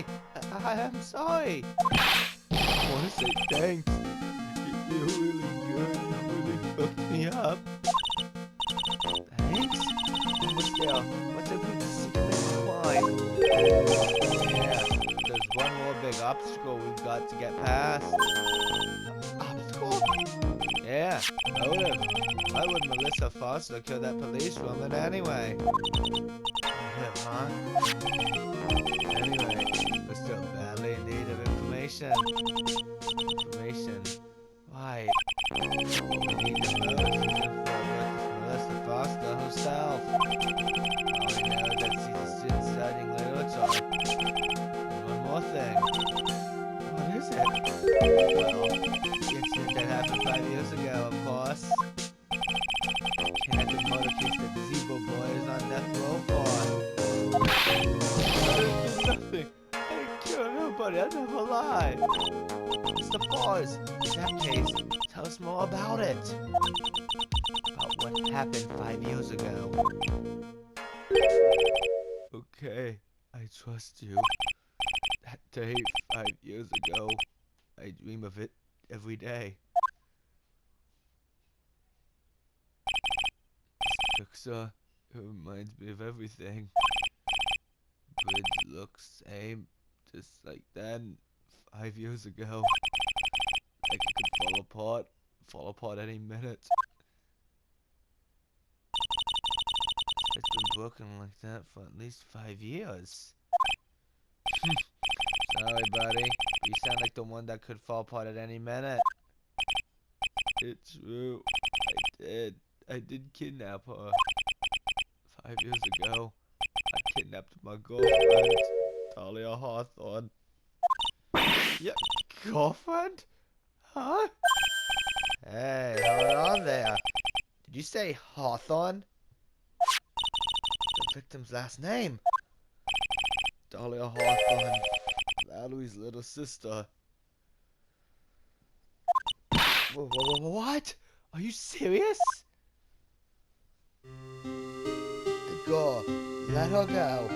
sorry. I am sorry. I want to say thanks. You're really good. You really hooked me up. Thanks? What's a good secret to climb? Yeah, there's one more big obstacle we've got to get past. Obstacle? Yeah, motive. Why would Melissa Foster kill that police woman anyway? Huh? Anyway, we're still badly in need of information. Right. What we need the most is info with Melissa Foster herself. All we know is that she's a student studying literature. And one more thing. What is it? Well, the incident that happened 5 years ago, of course. Kidnapping motor case that the Zebo boy is on death row for. Nothing. I didn't kill nobody. I never lie. Mr. Foz, in that case, tell us more about it. About what happened 5 years ago. Okay, I trust you. That day 5 years ago, I dream of it every day. This picture, it reminds me of everything. Bridge looks same, just like then, 5 years ago. Like it could fall apart any minute. It's been broken like that for at least 5 years. Sorry, buddy. You sound like the one that could fall apart at any minute. It's true. I did kidnap her. 5 years ago, I kidnapped my girlfriend, Dahlia Harthorn. Yeah, girlfriend? Huh? Hey, hold on there. Did you say Harthorn? The victim's last name. Dahlia Harthorn, Valerie's little sister. What? Are you serious? The girl, let her go.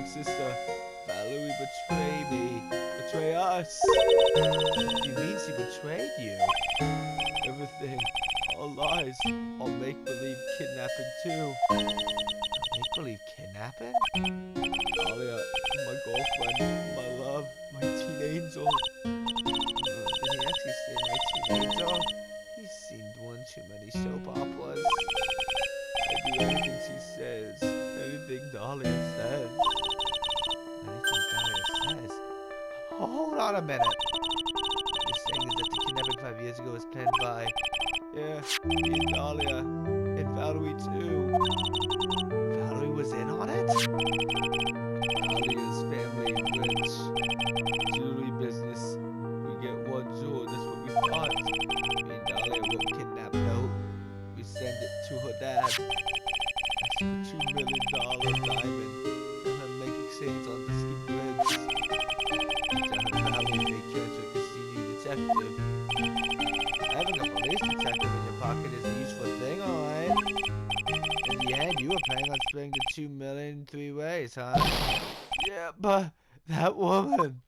Sister, Valerie betrayed me. Betray us. What do you mean she betrayed you? Everything. All lies. All make-believe kidnapping too. Make-believe kidnapping? Dahlia, my girlfriend, my love, my teen angel. Did he actually say my teen angel? He's seen one too many soap operas. I do anything she says. Anything Dahlia says. Anything Dahlia says? Hold on a minute. You're saying is that the kidnapping 5 years ago was planned by... Yeah, me and Dahlia. And Valerie too. Valerie was in on it? Dahlia's family rich. Jewelry business. We get one jewel, that's what we thought. Me and Dahlia wrote kidnap note. We send it to her dad. Ask for $2 million diamond. Exchange on the ski bridge. Valerie may catch a casino detective. Having a police detective in your pocket is a useful thing, alright? In the end, you were planning on splitting the $2 million 3 ways, huh? Yeah, but that woman.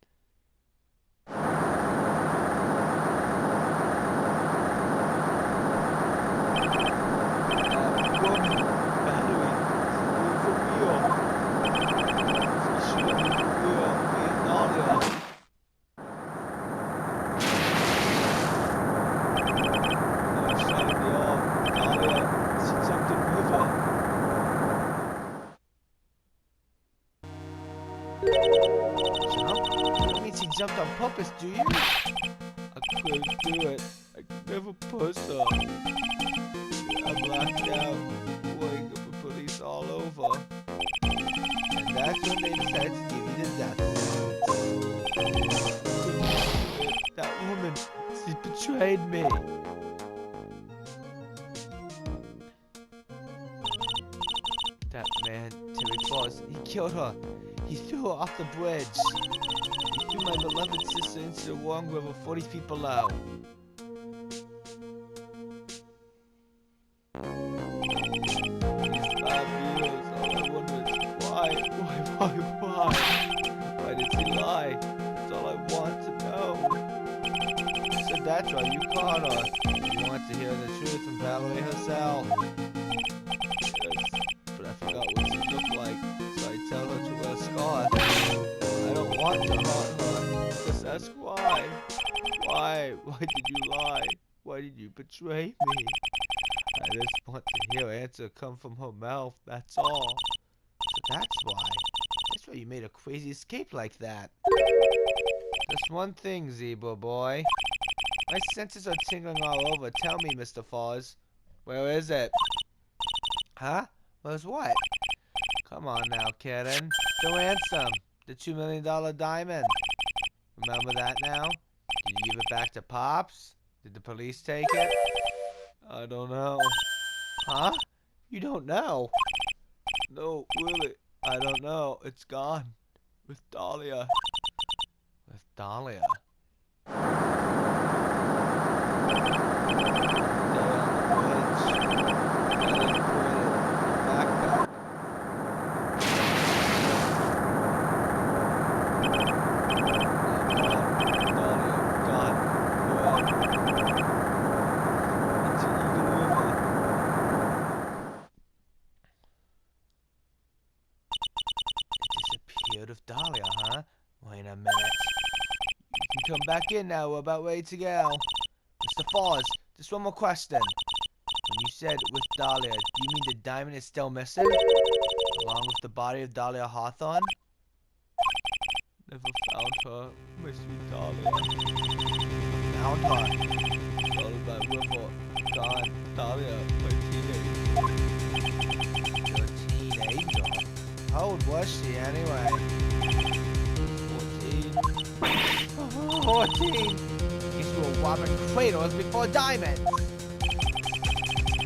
Thank you. jumped on purpose, do you? I couldn't do it. I could never push her. I'm locked out, waiting for the police all over. And that's when they decided to give me the death sentence. That woman, she betrayed me. That man, Terry Claus, he killed her. He threw her off the bridge. He threw my beloved sister into the warm river 40 feet below. These 5 years, all I wonder is why? Why did he lie? That's all I want to know. So that's why you caught her. You want to hear the truth from Valerie herself. I forgot what she looked like, so I tell her to wear a scarf. I don't want to hurt her. Just ask why. Why? Why did you lie? Why did you betray me? I just want to hear an answer come from her mouth, that's all. So that's why. That's why you made a crazy escape like that. Just one thing, Zebra Boy. My senses are tingling all over. Tell me, Mr. Foz. Where is it? Huh? Where's what? Come on now, kitten. The ransom. The $2 million diamond. Remember that now? Did you give it back to Pops? Did the police take it? I don't know. Huh? You don't know? No, really. I don't know. It's gone. With Dahlia. With Dahlia. Of Dahlia, huh? Wait a minute. You can come back in now. We're about ready to go. Mr. Foz, just one more question. When you said with Dahlia, do you mean the diamond is still missing? Along with the body of Dahlia Harthorn? Never found her. My sweet Dahlia. Found her. Stolen by river. Gone. Dahlia, my teenage. Your teenager? How old was she anyway? 14. 14? Guess you were robbing cradles before diamonds.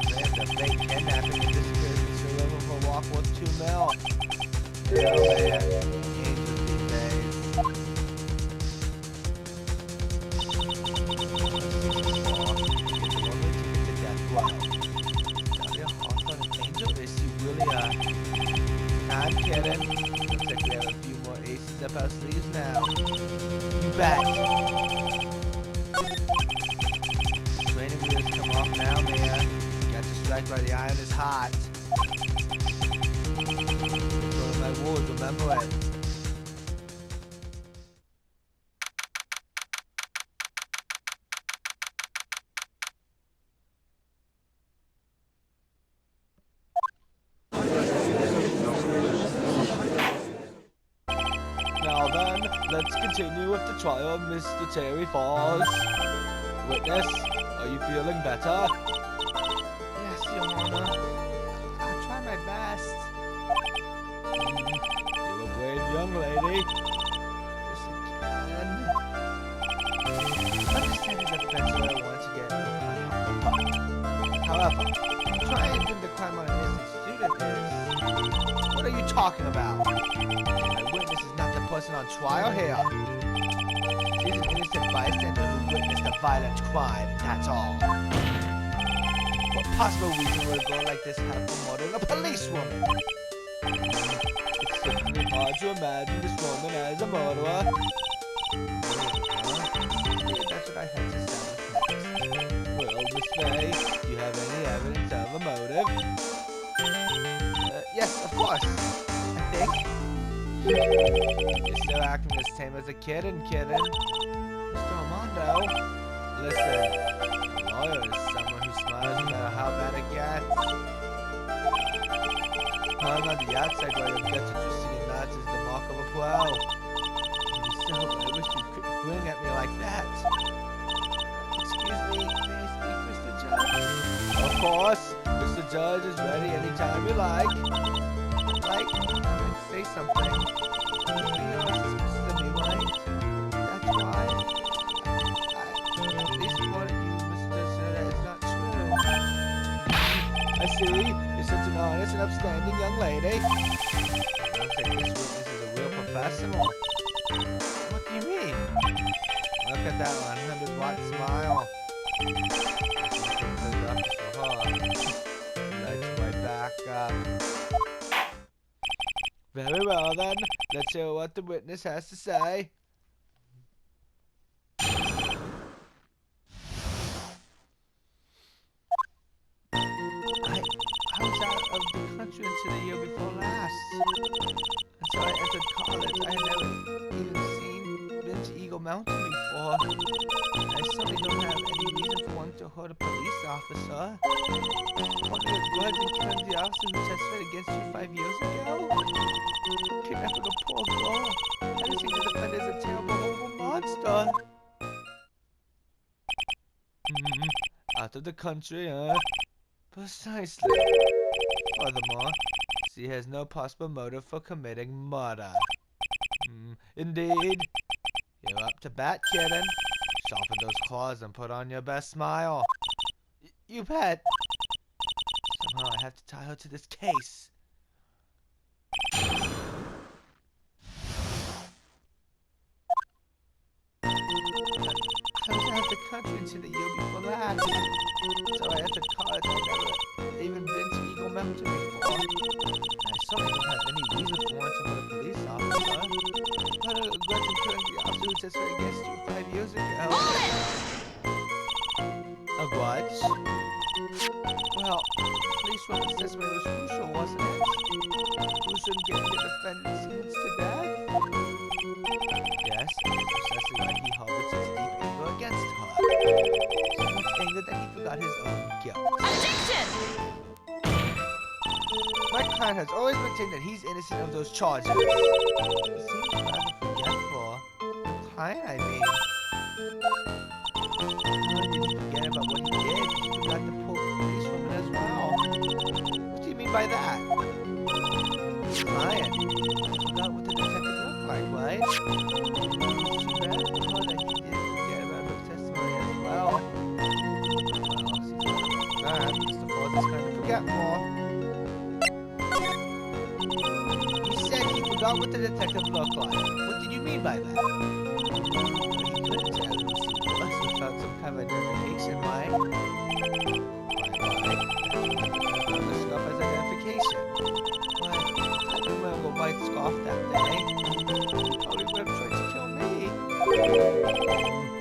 There's a fake kidnapping and disappearance to river for walk worth $2 mil. Hell man. Games of these days. Dahlia Harthorn an angel? Is she really I'm kidding. Looks like we have a few more aces up our sleeves now. You bet. The training wheels come off now, man. Got to strike while the iron is hot. It's one of my rules, remember it. Now then, let's continue with the trial of Mr. Terry Foz. Witness, are you feeling better? Yes, Your Honor. I'll try my best. You're a brave young lady. Listen, Karen. Understand the defense that I want to get my However, trying to pin the crime on an innocent student is... What are you talking about? My witness is not the person on trial here. She's an innocent bystander who witnessed a violent crime, that's all. What possible reason would a girl like this have for murdering a policewoman? It's simply hard to imagine this woman as a murderer. That's what I had to say. Well, Miss May, do you have any evidence of a motive? Yes, of course. I think. You're still acting as tame as a kitten. Mr. Armando. Listen, a lawyer is someone who smiles no matter how bad it gets. Smiling on the outside while your guts are twisting in knots is the mark of a pro. I wish you could squinting at me like that? Excuse me, may I speak, Mr. Judge? Of course, Mr. Judge is ready anytime you like. Like, say something. You know, suspicious of me, right? That's why I at least warned you, Mr. Sir, that it's not true. I see. You're such an honest and upstanding young lady. Looks like this witness is a real professional. What do you mean? Look at that 100-watt smile. Lights right back up. Very well then. Let's hear what the witness has to say. I was out of the country until the year before last. Until I entered college, I had never even been to Eagle Mountain before. I certainly don't have any reason for wanting to hurt a police officer. Holding a grudge and killing the officer who testified against you 5 years ago? Kidnapping a poor girl. Anything to defend is a terrible, horrible monster. Out of the country, huh? Precisely. Furthermore, she has no possible motive for committing murder. Indeed. You're up to bat, kitten. Sharpen those claws and put on your best smile. You bet. Somehow I have to tie her to this case. I was out of the country until the year before last. So I entered college. I never even been to Eagle Mountain before. I certainly don't have any reason for wanting to hurt a police officer. But a grudge and killing the officer who testified against you 5 years ago. A grudge? Well, police witness testimony was crucial, wasn't it? Crucial in getting the defendant sentenced to death? Yes, and it's precisely why he harbored such deep anger against her. So much anger that he forgot his own guilt. Objection! My client has always maintained that he's innocent of those charges. He seems rather forgetful. Client, I mean. Not only did he forget about what he did, he forgot the poor policewoman as well. What do you mean by that? Client, he forgot what the detective looked like, right? It's too bad for her that he didn't forget about her testimony as well. Well, since that, Mr. Falls is kind of forgetful. What the detective looked like. What did you mean by that? Well, he couldn't tell you. He must have found some kind of identification, right? Why? The scarf as identification. Why? I've been wearing a white scarf that day. He probably would have tried to kill me.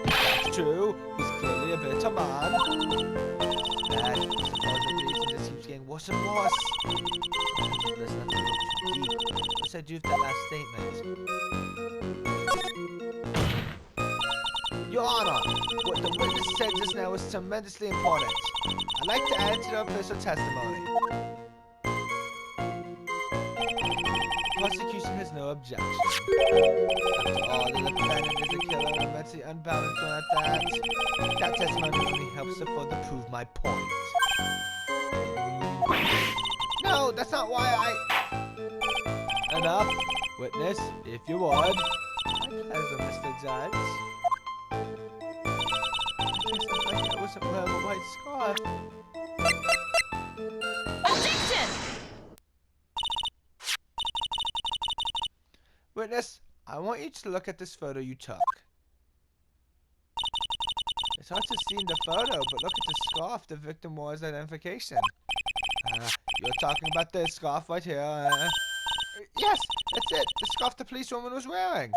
That's true. He's clearly a bitter man. Bad. Supposedly, reason just keeps getting worse and worse. There's nothing too deep. What said you with that last statement? Your Honor, what the witness said just now was tremendously important. I'd like to add to the official testimony. The prosecution has no objection. After all, the defendant is a killer and mentally unbalanced one at that. That testimony only helps to further prove my point. No, that's not why I... Enough. Witness, if you would. My pleasure, Mr. Judge. I guess I'm like I wasn't wearing a white scarf. Objection! Witness, I want you to look at this photo you took. It's hard to see in the photo, but look at the scarf the victim wore as identification. You're talking about this scarf right here. Yes, that's it. The scarf the policewoman was wearing.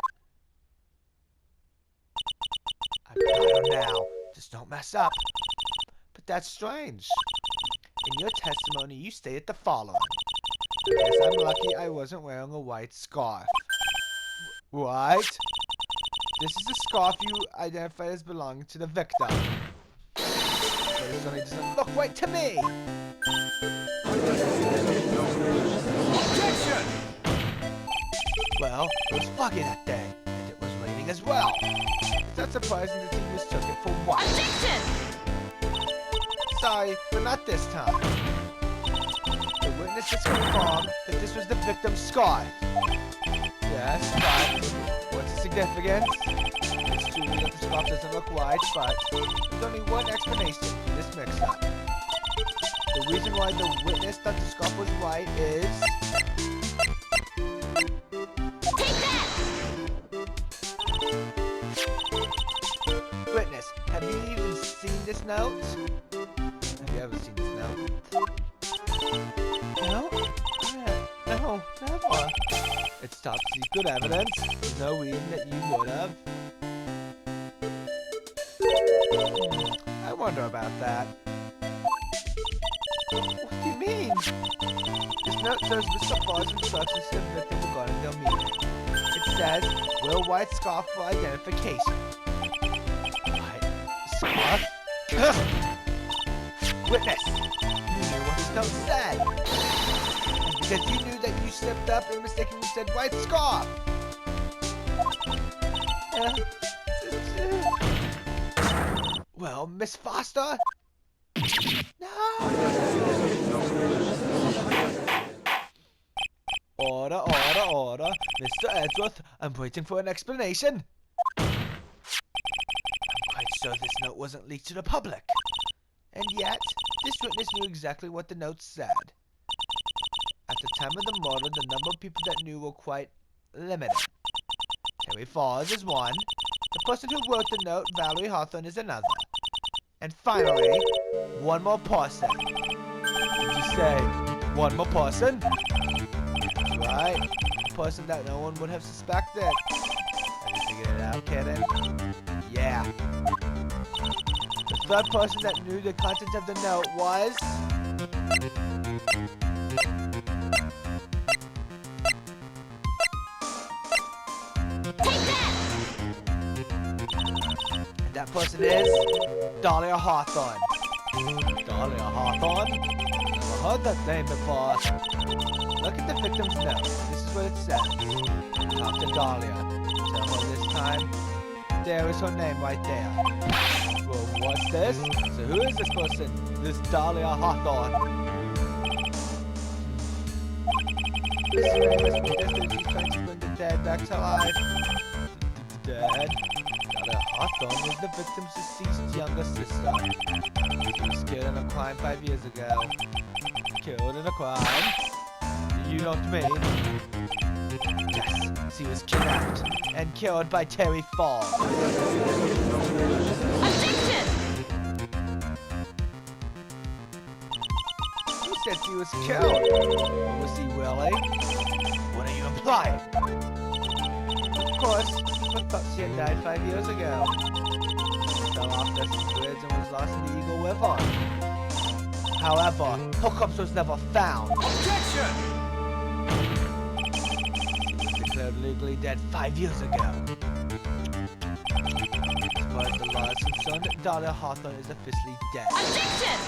I've got her now. Just don't mess up. But that's strange. In your testimony, you stated the following. I guess I'm lucky I wasn't wearing a white scarf. What? This is the scarf you identified as belonging to the victim. It only doesn't look right to me. Objection! Well, it was foggy that day, and it was raining as well. not surprising that he mistook it for what? Objection! Sorry, but not this time. The witnesses confirmed that this was the victim's scarf. Yes, but what's the significance? It's true that the scarf doesn't look white, but there's only one explanation for this mix-up. The reason why the witness thought the scarf was white is... Take that! Witness, have you even seen this note? Have you ever seen this note? No? No, never. It's top secret evidence. There's no reason that you would have. I wonder about that. What do you mean? This note shows Mr. Barr's instructions to the victim regarding their meeting. It says, wear a white scarf for identification. White scarf? Witness! You knew what this note said! Because you knew that you slipped up and mistakenly said white scarf! Well, Miss Foster? No! Order, order, order. Mr. Edgeworth, I'm waiting for an explanation. I'm quite sure this note wasn't leaked to the public. And yet, this witness knew exactly what the note said. At the time of the murder, the number of people that knew were quite limited. Terry Falls is one. The person who wrote the note, Valerie Harthorn, is another. And finally, one more person. Did you say one more person? That's right. A person that no one would have suspected. Have you figured it out, kitten? Yeah. The third person that knew the contents of the note was... Take that! And that person is... Dahlia Harthorn. Dahlia Harthorn? Never heard that name before. Look at the victim's note. This is what it says. Talk to Dahlia. Tell her this time. There is her name right there. Well, what's this? So who is this person? This Dahlia Harthorn. This man must be desperate. She's trying to bring the dead back to life. Dead? Dahlia Harthorn was the victim's deceased younger sister. She was killed in a crime 5 years ago. Killed in a crime? You don't mean? Yes, she was kidnapped and killed by Terry Falls. Objection! You said she was killed. Was he really? What are you implying? Of course, I thought she had died 5 years ago. She fell off the bridge and was lost in the Eagle River. However, her corpse was never found. Objection! She was declared legally dead 5 years ago. As far as the law is concerned, Dahlia Harthorn is officially dead. Objection!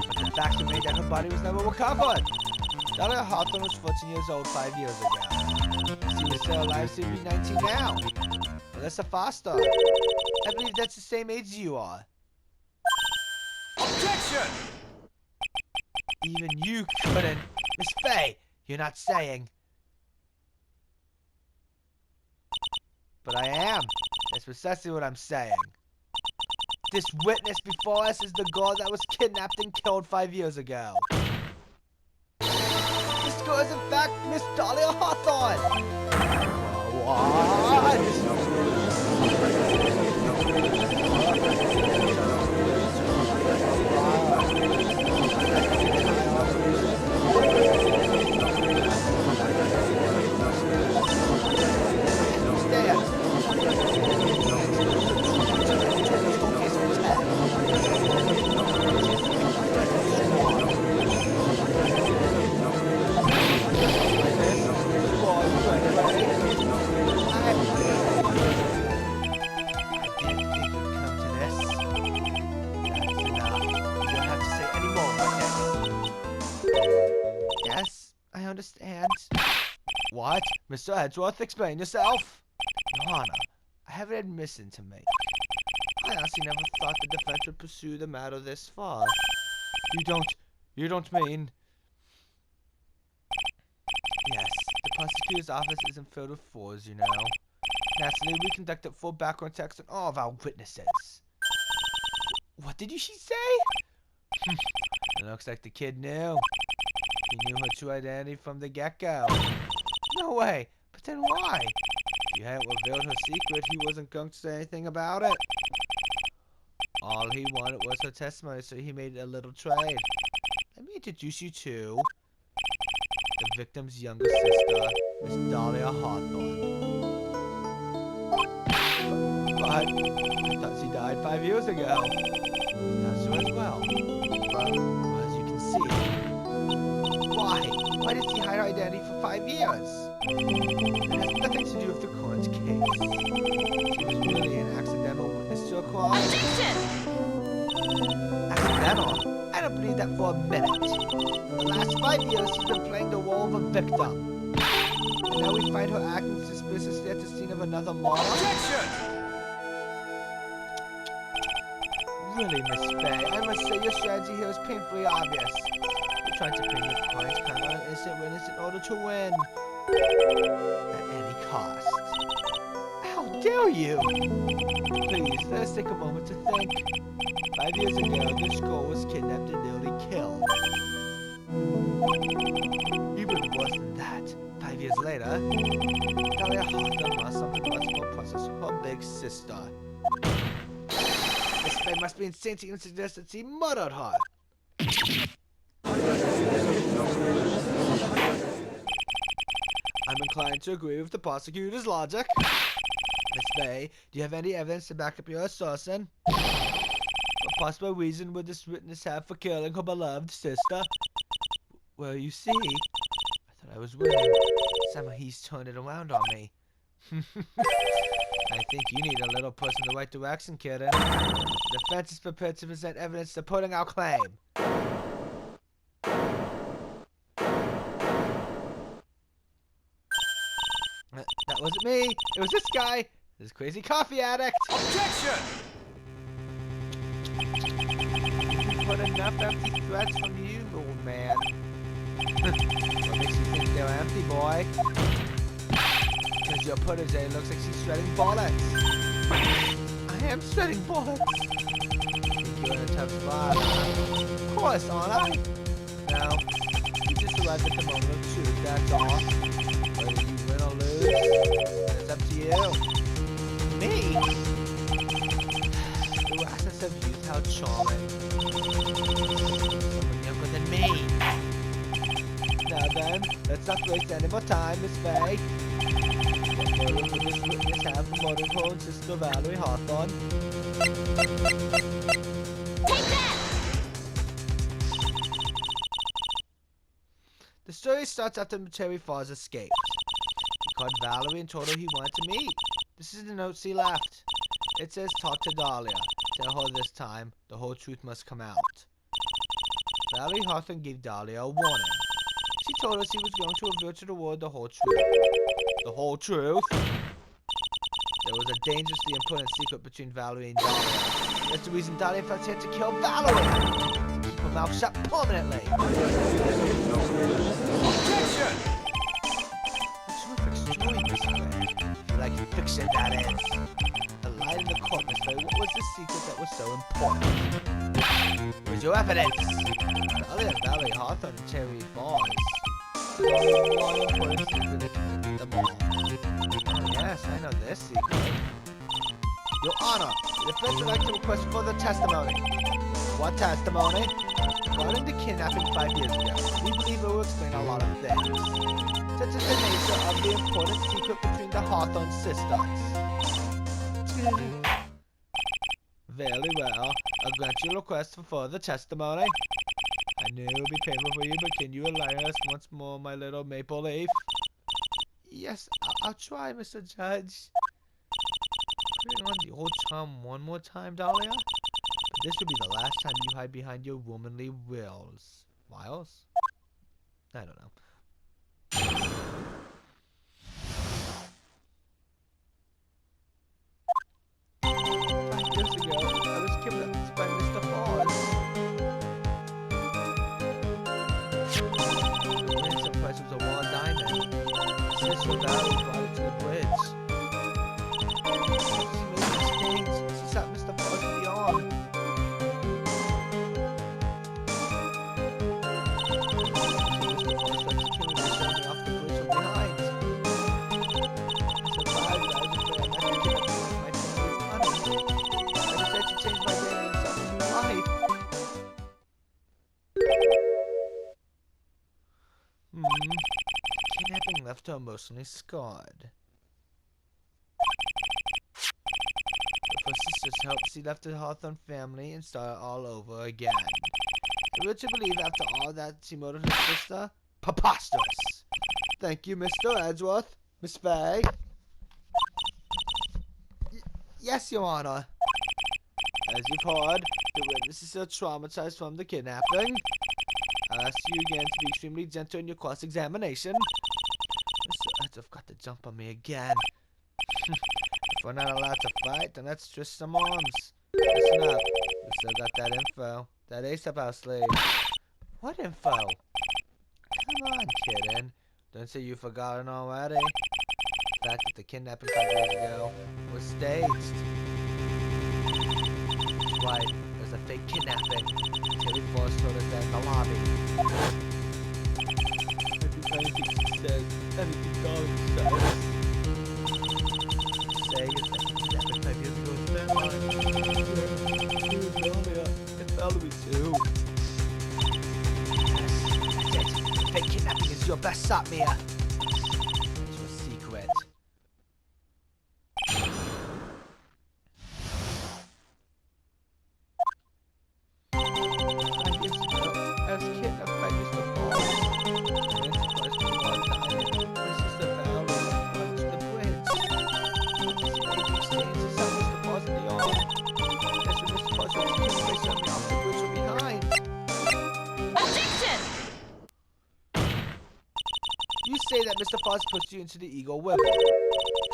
But the fact remained that her body was never recovered. Dahlia Harthorn was 14 years old 5 years ago. If she was still alive, she'd be 19 now. Melissa Foster. I believe that's the same age you are. Objection! Even you couldn't. Miss Faye, you're not saying. But I am. That's precisely what I'm saying. This witness before us is the girl that was kidnapped and killed 5 years ago. This girl is in fact Miss Dahlia Harthorn. What? Understand. What? Mr. Edgeworth, explain yourself. Your Honor, I have an admission to make. I honestly never thought the defense would pursue the matter this far. You don't mean... Yes, the prosecutor's office isn't filled with fools, you know. Naturally, we conducted full background checks on all of our witnesses. What did she say? It looks like the kid knew. He knew her true identity from the get-go. No way, but then why? If you hadn't revealed her secret, he wasn't going to say anything about it. All he wanted was her testimony, so he made a little trade. Let me introduce you to the victim's younger sister, Miss Dahlia Harthorn. But I thought she died 5 years ago. I thought so as well. But as you can see, why did she hide her identity for 5 years? It has nothing to do with the current case. She was really an accidental witness to a crime. Objection! Accidental? I don't believe that for a minute. The last 5 years, she's been playing the role of a victim. And now we find her acting suspiciously at the scene of another murder. Objection! Really, Miss Faye, I must say your strategy here is painfully obvious. You're trying to bring your client's kind on an innocent witness in order to win. At any cost. How dare you! Please, let us take a moment to think. 5 years ago, this girl was kidnapped and nearly killed. Even worse than that, 5 years later, Dahlia Harthorn lost something much more precious from her big sister. This Faye must be insane to even suggest that she murdered her. I'm inclined to agree with the prosecutor's logic. Miss Faye, do you have any evidence to back up your assertion? What possible reason would this witness have for killing her beloved sister? Well, you see, I thought I was winning. Somehow he's turned it around on me. I think you need a little push in the right direction, kiddo. The defense is prepared to present evidence supporting our claim. That wasn't me. It was this guy. This crazy coffee addict. Objection! You put enough empty threats from you, old man. What makes you think they're empty, boy? Because your protege looks like she's shredding bullets. I am shredding bullets. Think you're in a tough spot. Of course, aren't I? No. You just arrived at the moment of truth, that's all. Whether you win or lose, it's up to you. Me? The rashness of youth, how charming. Someone younger than me. Now then, let's not waste any more time, Miss Faye. What motive would this witness have for murdering her own sister Valerie Harthorn? Take that! The story starts after Terry Farr's escape. He called Valerie and told her he wanted to meet. This is the note she left. It says, talk to Dahlia. Tell her this time, the whole truth must come out. Valerie Harthorn gave Dahlia a warning. She told her she was going to reveal to the world the whole truth. The whole truth? There was a dangerously important secret between Valerie and Dahlia. That's the reason Dahlia felt she had to kill Valerie! To keep her mouth shut permanently! Objection! A terrific story, Miss Faye. Like fiction, that is. A light in the court, Miss Faye. What was the secret that was so important? Where's your evidence? Dahlia and Valerie Harthorn and Terry Bars. One important secret in them all. Oh, yes, I know this secret. Your Honor, the defense would like to request further testimony. What testimony? Regarding the kidnapping 5 years ago, we believe it will explain a lot of things, such as the nature of the important secret between the Harthorn sisters. Very well, I'll grant your request for further testimony. I knew it would be painful for you, but can you enlighten us once more, my little maple leaf? Yes, I'll try, Mr. Judge. Putting on the old charm one more time, Dahlia? But this will be the last time you hide behind your womanly wills. Wiles? I don't know. years ago, I was kidnapped by Mr. Foz. The ransom price was a raw diamond. Sister Valley brought it to the bridge. She made mistakes. She shot Mr. Foz in the arm. Kidnapping left her emotionally scarred. With her sister's help, she left the Harthorn family and started all over again. Are you to believe after all that she murdered her sister? Preposterous! Thank you, Mr. Edgeworth. Miss Faye? Yes, Your Honor. As you've heard, the witnesses are traumatized from the kidnapping. I'll ask you again to be extremely gentle in your cross-examination. Mr. Edgeworth got the jump on me again. If we're not allowed to fight, then let's twist some arms. Listen up. You still got that info. That ace up our sleeve. What info? Come on, kidden. Don't say you've forgotten already. The fact that the kidnapping 5 years ago was staged. That's right. It was a fake kidnapping. Tilly Force told us that in the lobby. Anything she says, anything Darling says. Saying is that the kidnapping 5 years ago was fair. Dahlia, and Valerie too. Yes, fake kidnapping is your best shot, Mia. It's your secret. I was kidnapped by Mr. Foz. My sister Valerie went to the bridge. She exchanges shot Mr. Foz in the arm. That's when Mr. Foz was killed by somebody off the bridge from behind. Objection! You say that Mr. Foz pushed you into the Eagle River.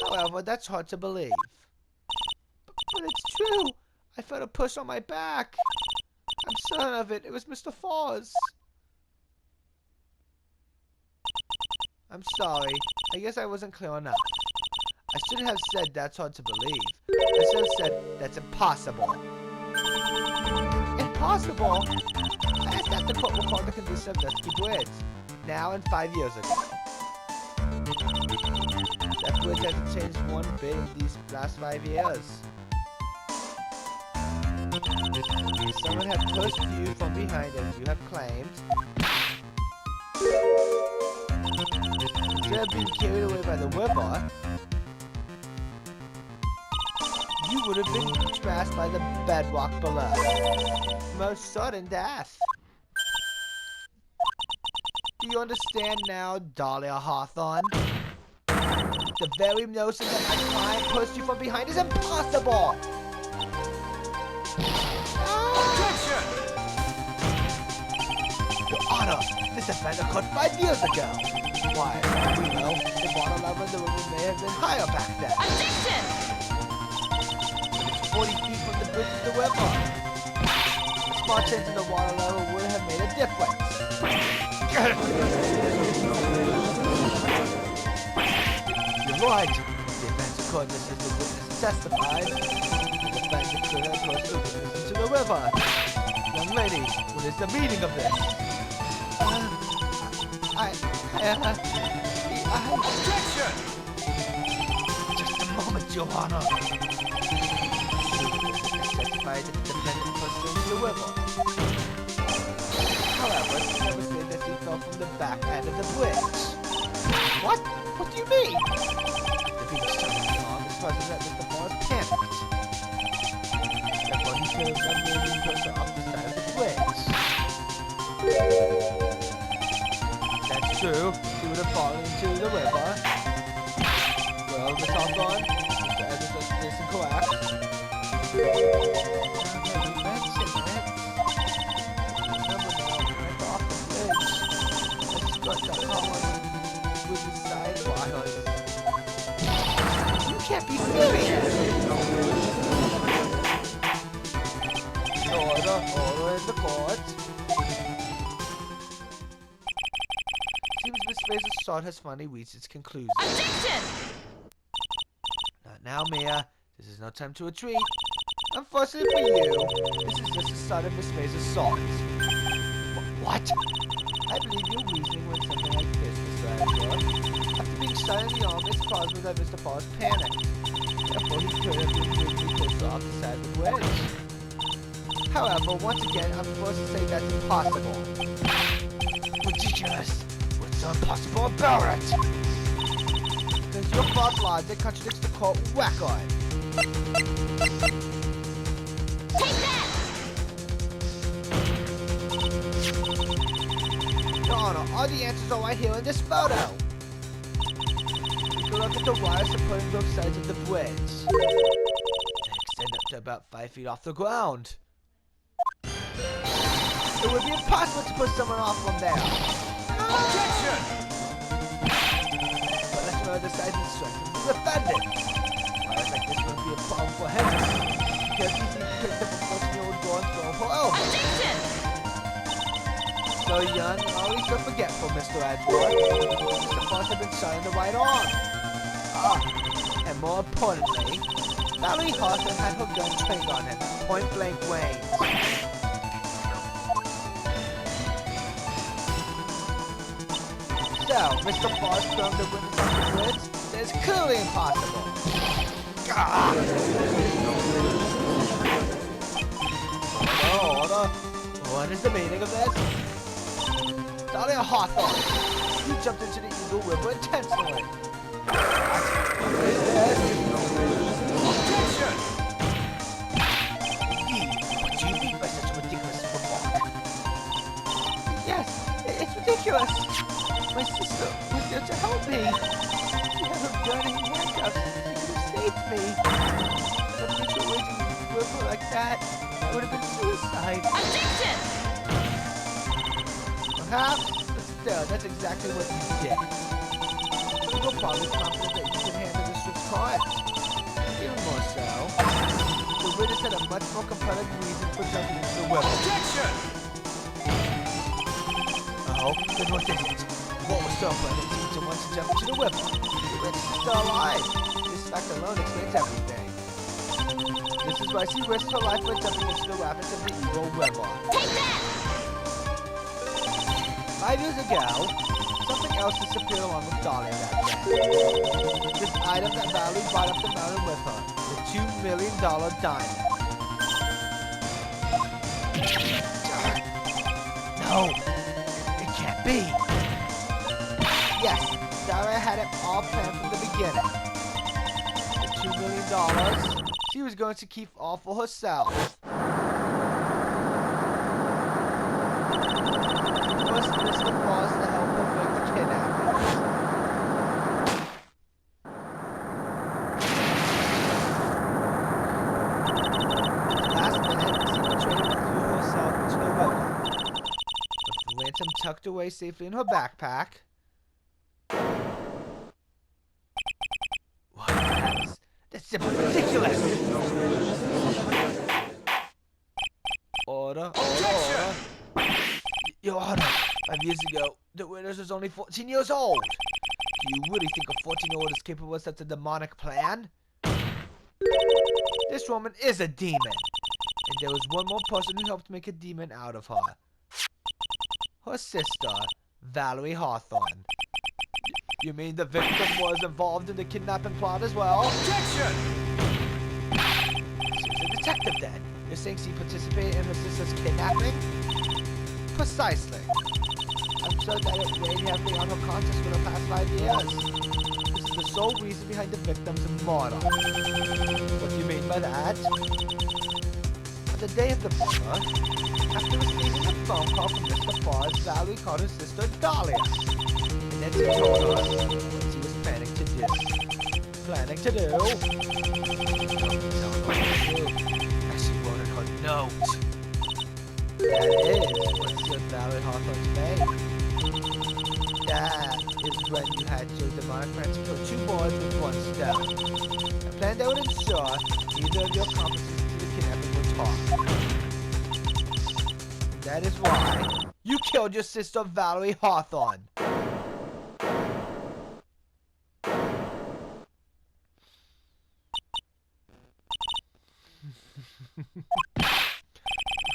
However, that's hard to believe. But it's true. I felt a push on my back. I'm certain of it. It was Mr. Foz. I'm sorry. I guess I wasn't clear enough. I shouldn't have said that's hard to believe. I should have said that's impossible. Impossible? I asked that the court will call the condition of Dusky Bridge. Now and 5 years ago. That bridge hasn't changed one bit in these last 5 years. Someone had pushed you from behind as you have claimed. Instead of being carried away by the river, you would have been smashed by the bedrock below. Most sudden death. Do you understand now, Dahlia Harthorn? The very notion that my client pushed you from behind is impossible! Objection! Your Honor, this event occurred 5 years ago. Why, we know, the water level in the river may have been higher back then. Objection! It's 40 feet from the bridge to the river. A small change in the water level would have made a difference. You're right. The events occurred just as the witness testified. The fact that could have pushed the witness into the river. Young lady, what is the meaning of this? Objection! Just a moment, Your Honor. Testified that the defendant pushed her into the river. However, she never said that she fell from the back end of the bridge. What? What do you mean? The being shot in the arm is causing that Mr. Foz panicked. Therefore, he could have done moving pusher off the side of the bridge. That's true. She would have fallen into the river. Well, Miss Harthorn, Mr. Edwards' explanation correct. You mentioned it. Remember now, we went off the bridge. I struck that column with the side wires. You can't be serious! Order in the court. Seems Miss Fraser's assault has finally reached its conclusion. Objection! Not now, Mia. This is no time to retreat. Unfortunately for you, this is just the start of Miss Fraser's assault. What? I believe your reasoning went something like this, Mr. Edward. After being shot in the arm, it's plausible that Mr. Forrest panicked. Therefore, he could have been quickly pushed off the side of the bridge. However, once again, I'm forced to say that's impossible. Ridiculous! What's so impossible about it? Because your false logic contradicts the court record. Take that! Your Honor, all the answers are right here in this photo. You can look at the wires supporting both sides of the bridge. They extend up to about 5 feet off the ground. It would be impossible to push someone off from there. Objection! But let's remember the size and strength of the defendant. Wires like this would be a problem for him. Because he's easy to pick up a 14-year-old girl and throw her over. Objection! So young, always so forgetful, Mr. Edward. Mr. Foss had been shot in the right arm. And more importantly, Valerie Harthorn had her gun trained on him, point-blank range. So, Mr. Foss throwing the witness on the bridge? That is clearly impossible. Order. What is the meaning of this? Dahlia Harthorn, you jumped into the Eagle River intentionally. What is this? Objection! What do you mean by such a ridiculous remark? Yes, it's ridiculous. My sister was there to help me. She had her gun and handcuffs. She could have saved me. But if you were in the river like that would have been suicide. Objection! Perhaps, but still, that's exactly what you did. You were probably confident that you could handle the strict cards. Even more so, the witness had a much more compelling reason for jumping into the river. Objection! Oh, then what did it? What was so fun that seemed to want to jump into the river? The witness is still alive. This fact alone explains everything. This is why she risked her life by jumping into the rapids of the Eagle River. Take that! 5 years ago, something else disappeared along with Dahlia that day. This item that Valerie brought up the mountain with her, the $2 million diamond. No, it can't be. Yes, Dahlia had it all planned from the beginning. The $2 million, she was going to keep all for herself. Mr. Foss to help her make the kidnapping. Last minute, she betrayed and threw herself into the river. With the ransom tucked away safely in her backpack. What? That's simply ridiculous! Order. Your Honor, 5 years ago, the witness was only 14 years old. Do you really think a 14-year-old is capable of such a demonic plan? This woman is a demon. And there was one more person who helped make a demon out of her. Her sister, Valerie Harthorn. You mean the victim was involved in the kidnapping plot as well? Objection! She was a detective then. You're saying she participated in her sister's kidnapping? Precisely. I'm sure that it weighed heavily on her conscience for the past 5 years. This is the sole reason behind the victim's murder. What do you mean by that? On the day of the murder, after receiving a phone call from Mr. Forrest, Valerie called her sister Dahlia. And then she told her what she was planning to do. Planning to do? Don't tell her what to do. As she wrote in her note. That is what sealed Valerie Harthorn's fate. That is when you had your demonic plan to kill 2 boys with 1 stone. A plan that would ensure neither of your accomplices to the kidnapping would talk. That is why you killed your sister Valerie Harthorn.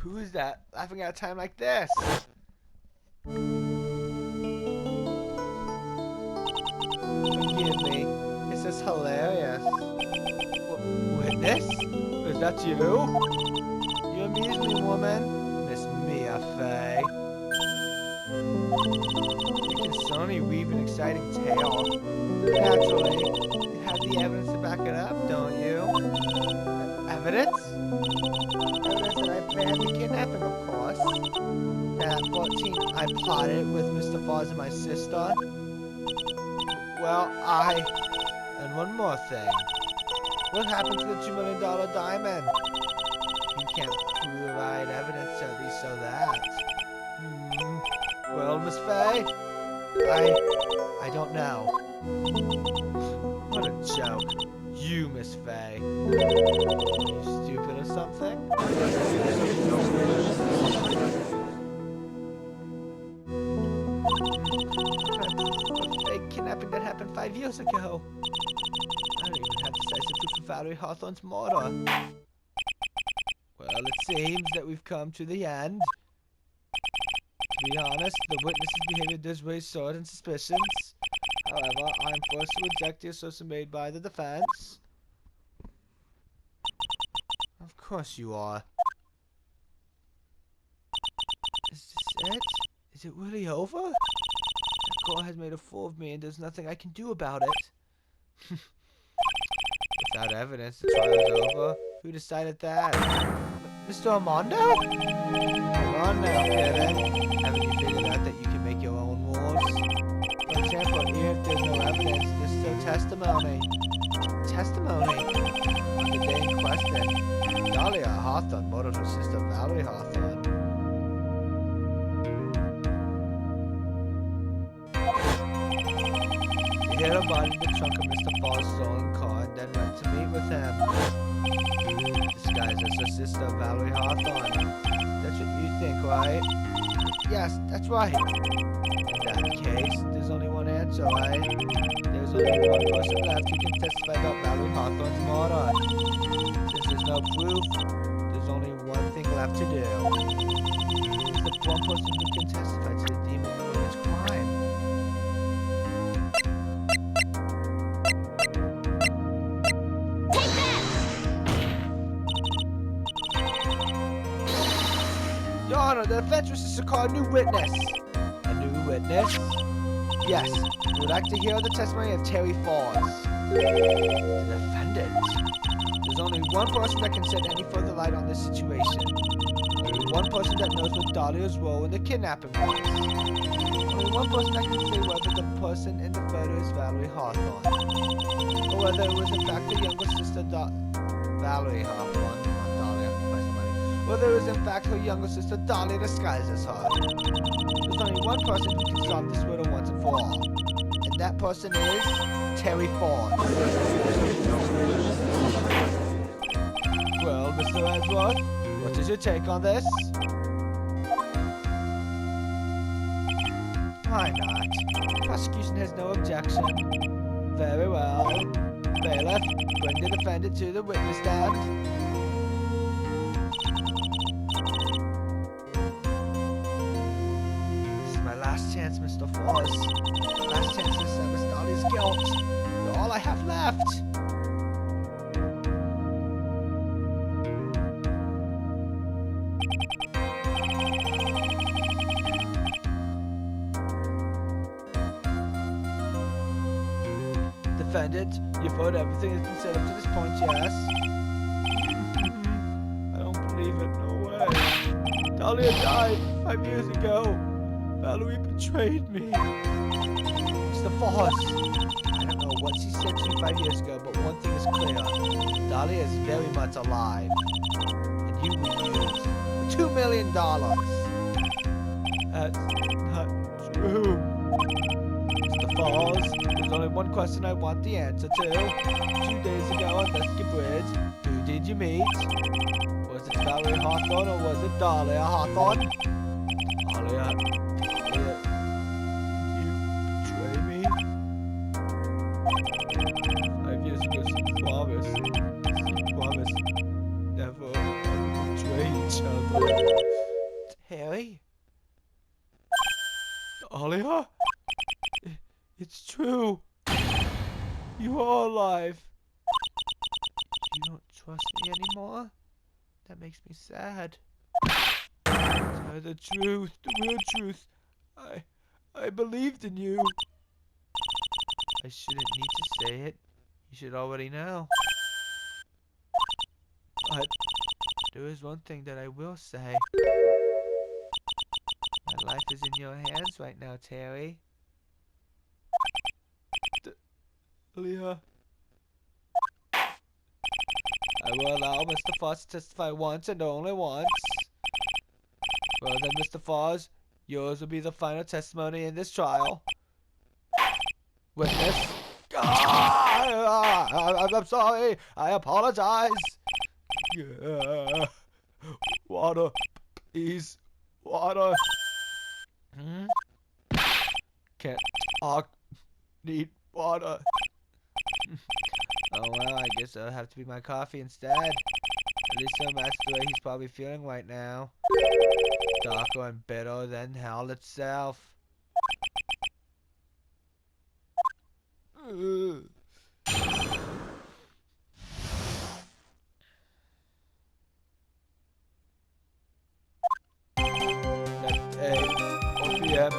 Who is that laughing at a time like this? Forgive me. This is hilarious. Witness? Is that you? You amuse me, woman. Miss Mia Fey. You can certainly weave an exciting tale. Naturally, you have the evidence to back it up, don't you? Evidence? Evidence that I planned the kidnapping, of course. That at 14, I plotted with Mr. Foz and my sister. Well, and one more thing. What happened to the $2 million diamond? You can't provide evidence at least so that. Well, Miss Fey, I don't know. What a joke. You, Miss Fey. You stupid or something? A fake kidnapping that happened 5 years ago. I don't even have decisive proof of Valerie Harthorn's murder. Well, it seems that we've come to the end. To be honest, the witness's behavior does raise certain suspicions. However, I am forced to reject the assertion made by the defense. Of course you are. Is this it? Is it really over? That girl has made a fool of me and there's nothing I can do about it. Without evidence, the trial is over. Who decided that? Mr. Armando? Come on now, kitten. Haven't you figured out that you can make your own rules? For example, even if there's no evidence, there's still testimony. Testimony? On the day in question, Dahlia Harthorn murdered her sister Valerie Harthorn. She hid her body in the trunk of Mr. Fall's stolen car and then went to meet with him. Disguised as her sister Valerie Harthorn. That's what you think, right? Yes, that's right. In that case, there's only one answer, right? There's only one person left who can testify about Valerie Harthorn's murder. Since there's no proof, there's only one thing left to do. It's the one person who can testify to the demon woman's crime. Take that! Your Honor, the defense wishes to call a new witness. A new witness? Yes, we would like to hear the testimony of Terry Foz. The defendant. There's only one person that can shed any further light on this situation. Only one person that knows what Dahlia's role in the kidnapping was. Only one person that can say whether the person in the photo is Valerie Harthorn, or whether it was in fact her younger sister Valerie Harthorn, not Dahlia, whether it was in fact her younger sister Dahlia disguised as her. There's only one person who can solve this riddle once and for all. And that person is Terry Foz. Well, Mr. Edgeworth, what is your take on this? Why not? Prosecution has no objection. Very well. Bailiff, bring the defendant to the witness stand. Last chance, Mr. Foz. Last chance to establish Dahlia's guilt. You're all I have left. Defendant, you've heard everything that's been said up to this point, yes? I don't believe it, no way. Dahlia died 5 years ago. Valerie betrayed me. Mr. Foz, I don't know what she said to you 5 years ago, but one thing is clear. Dahlia is very much alive. And you were used for $2 million. That's not true. Mr. Foz, there's only one question I want the answer to. 2 days ago on Dusky Bridge, who did you meet? Was it Valerie Harthorn or was it Dahlia Harthorn? Dahlia, Dahlia, you betray me? 5 years ago, she promised never betray each other. Harry? Dahlia? It's true. You are alive. You don't trust me anymore? That makes me sad. Tell the truth, the real truth. I believed in you. I shouldn't need to say it. You should already know. But there is one thing that I will say. My life is in your hands right now, Terry. Dahlia. I will allow Mr. Foss to testify once and only once. Well then, Mr. Foss, yours will be the final testimony in this trial. Witness. I'm sorry. I apologize. Yeah. Water. Please. Water. Can't talk. Need water. Oh well, I guess it'll have to be my coffee instead. At least so that's the way he's probably feeling right now. Darker and bitter than hell itself. That day, 4 p.m., I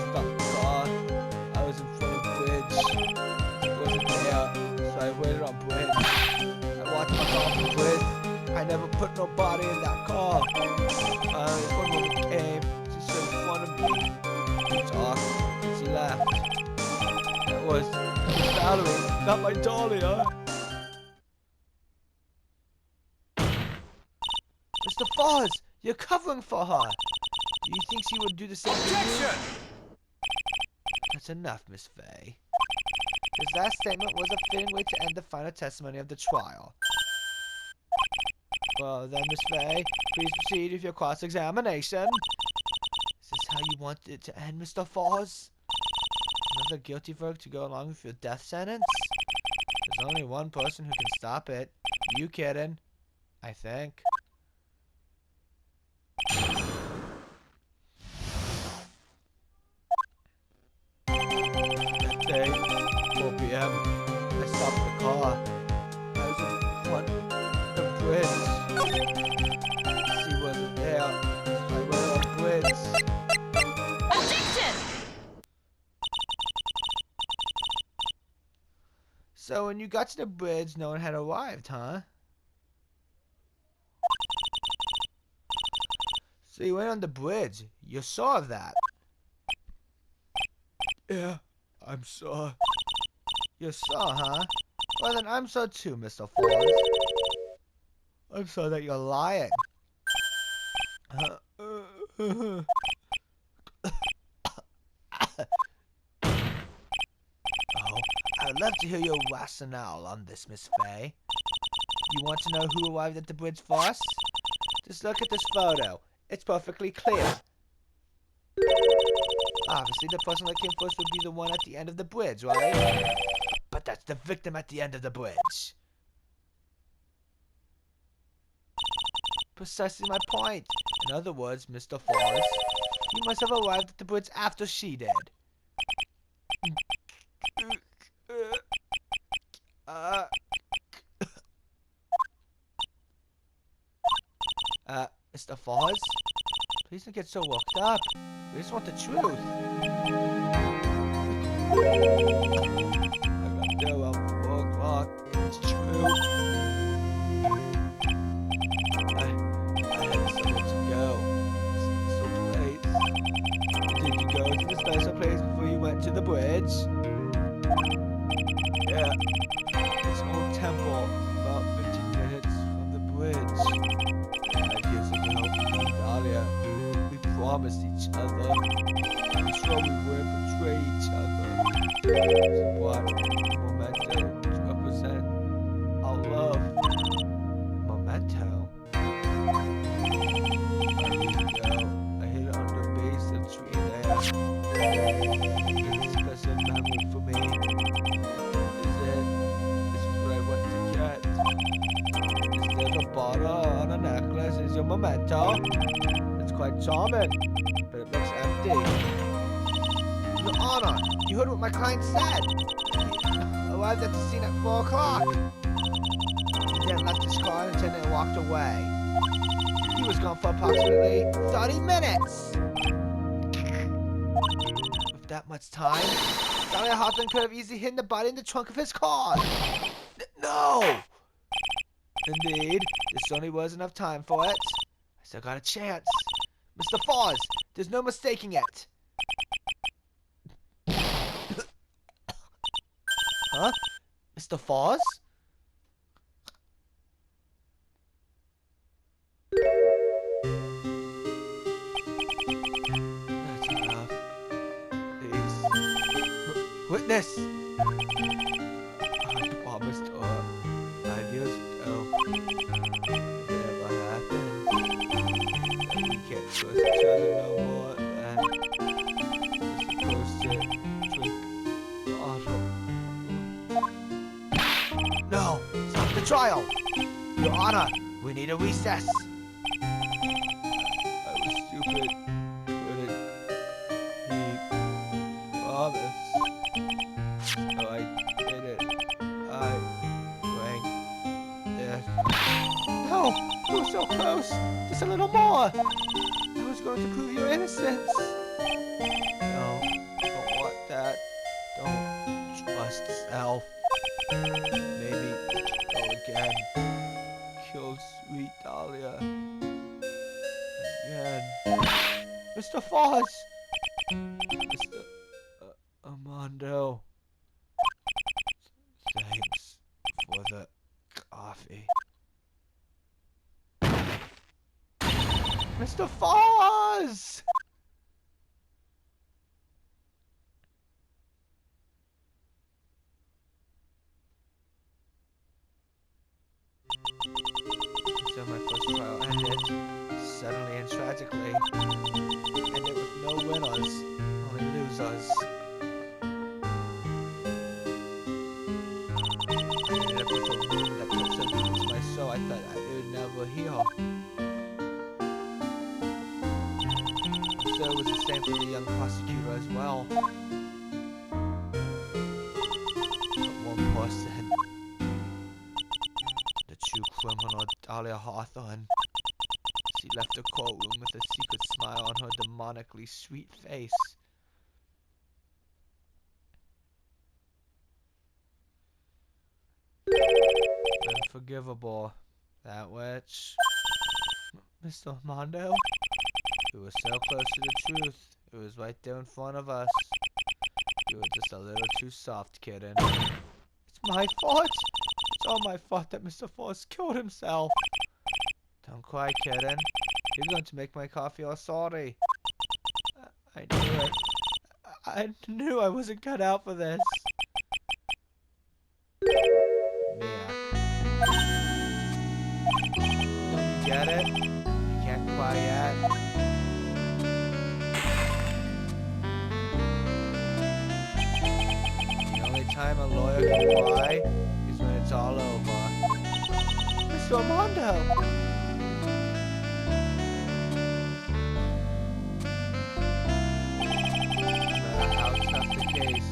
stopped the car. I was in front of the bridge. It wasn't there, so I waited on bridge. I watched my car from the bridge. I never put nobody in that car. One woman came. She stood in front of me. We talked, and she left. It was Valerie, not my Dahlia. Mr. Foss, you're covering for her. Do you think she would do the same to you? That's enough, Miss Fay. This last statement was a fitting way to end the final testimony of the trial. Well then, Miss Fay, please proceed with your cross-examination. Is this how you want it to end, Mr. Foss? Another guilty verdict to go along with your death sentence? There's only one person who can stop it. You kidding? I think. That day, 4 p.m., I stopped the car. I was in front of the bridge. She wasn't there, so I went on the bridge. Objection! So when you got to the bridge, no one had arrived, huh? So you went on the bridge. You saw that. Yeah, I'm saw. You saw, huh? Well then I'm saw too, Mr. Foss. I'm saw that you're lying. Oh, I would love to hear your rationale on this, Miss Fay. You want to know who arrived at the bridge first? Just look at this photo. It's perfectly clear. Obviously, the person that came first would be the one at the end of the bridge, right? But that's the victim at the end of the bridge. Precisely my point. In other words, Mr. Foss, you must have arrived at the bridge after she did. Mr. Foss, please don't get so worked up. We just want the truth. I got there around 4 o'clock. It's true. I had somewhere to go. Some place. Did you go to the special place before you went to the bridge? Yeah. It's an old temple, about 15 minutes from the bridge. 5 years ago, me and Dahlia, we promised each other. We swore we wouldn't betray each other. So what? Memento to represent our love. Memento? 5 years ago, I hid under a base of Discuss memory for me. Is it? This is what I went to get. Is there a bottle on a necklace? Is your memento? It's quite charming, but it looks empty. Your Honor, you heard what my client said. He arrived at the scene at 4 o'clock. He then left his car and turned and walked away. He was gone for approximately 30 minutes. With that much time, Dahlia Harthorn could have easily hidden the body in the trunk of his car. No! Indeed, this only was enough time for it. I still got a chance. Mr. Foz, there's no mistaking it. Huh? Mr. Foz? That's enough. Please. Witness! I promised her 5 years ago. It never happened. That we can't trust each other no more. And we're supposed to drink water. No! Stop the trial! Your Honor, we need a recess. I was stupid. Couldn't keep promise. So I did it. I drank this. No! You were so close! Just a little more! I was going to prove your innocence. No, don't want that. Don't trust self. Maybe go again. Killed sweet Dahlia. Again. Mr. Foz! Mr. Armando. Thanks for the coffee. Mr. Foz! So my first trial ended, suddenly and tragically. Ended with no winners, only losers. I ended up with a wound that cut so deep into my soul I thought I would never heal. So it was the same for the young prosecutor as well. But one person, the true criminal Dahlia Harthorn, she left the courtroom with a secret smile on her demonically sweet face. Unforgivable, that witch. Mr. Armando? We were so close to the truth. It was right there in front of us. You were just a little too soft, kitten. It's my fault. It's all my fault that Mr. Foz killed himself. Don't cry, kitten. You're going to make my car feel sorry. I knew it. I knew I wasn't cut out for this. Yeah. Don't you get it? You can't cry yet. The only time a lawyer can cry is when it's all over. Mr. Armando! No matter how tough the case,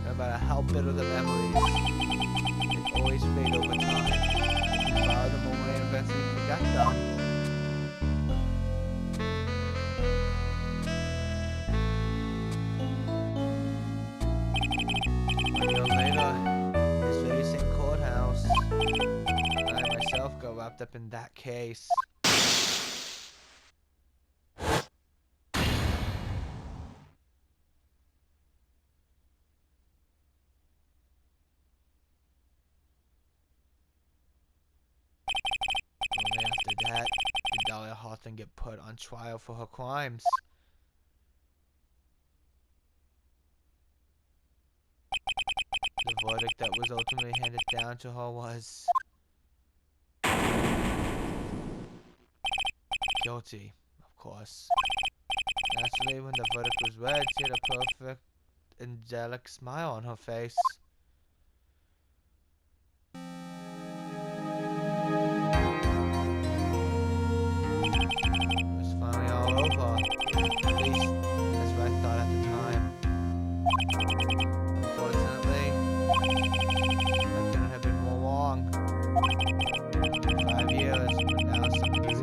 no matter how bitter the memories, they always fade over time. You file them away and eventually forget them. 1 year later, this very same courthouse, I myself got wrapped up in that case. Only after that did Dahlia Harthorn get put on trial for her crimes. The verdict that was ultimately handed down to her was guilty, of course. Naturally, when the verdict was read, she had a perfect angelic smile on her face. It was finally all over. At least, as Wright thought at the time. Unfortunately, that couldn't have been more wrong. 5 years, but now something is